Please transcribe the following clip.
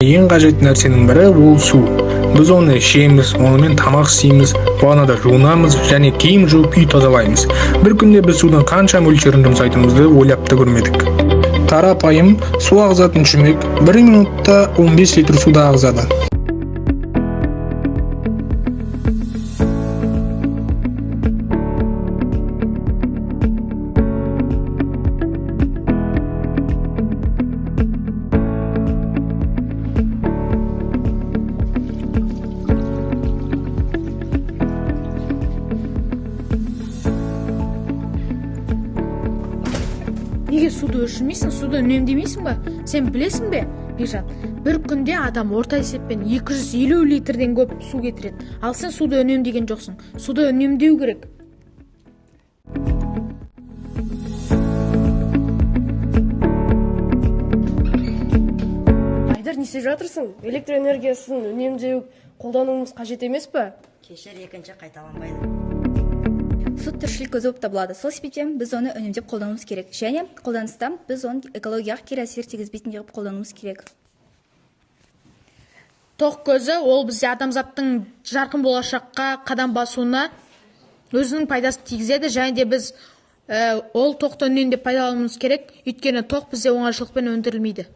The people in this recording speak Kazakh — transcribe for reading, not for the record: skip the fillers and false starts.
Ең қажет нәрсенің бірі ол су. Біз оны ішеміз, онымен тамақ істейміз, ваннада жуынамыз және киім жуып үй тазалаймыз. Бір күнде біз судың қанша мөлшерін жұмсайтынымызды ойлап та көрмедік. Қарапайым су ағызатын шүмек 1 минутта 15 литр суды ағызады. Неге суды өшірмейсің, суды үнемдемейсің ба? Сен білесің бе, Бижан? Бір күнде адам орта есеппен 250 литрден көп су кетіреді. Ал сен суды үнемдеген жоқсың. Суды үнемдеу керек. Айдар, не істеп жатырсың? Электр энергиясын үнемдеу қолдануымыз қажет емес пе? Кешір екінші қайталанбайды. Су тіршілік көзі болып табылады. Сол себептен біз оны үнемдеп қолдануымыз керек. Және қолданыста біз оны экологияға кері әсер тигізбейтіндей қылып қолдануымыз керек. Тоқ көзі ол бізде адамзаттың жарқын болашаққа қадам басуына өзінің пайдасын тигізеді, және де біз ол тоқты үнемдеп пайдалануымыз керек, өйткені тоқ бізде оңайшылықпен өндірілмейді.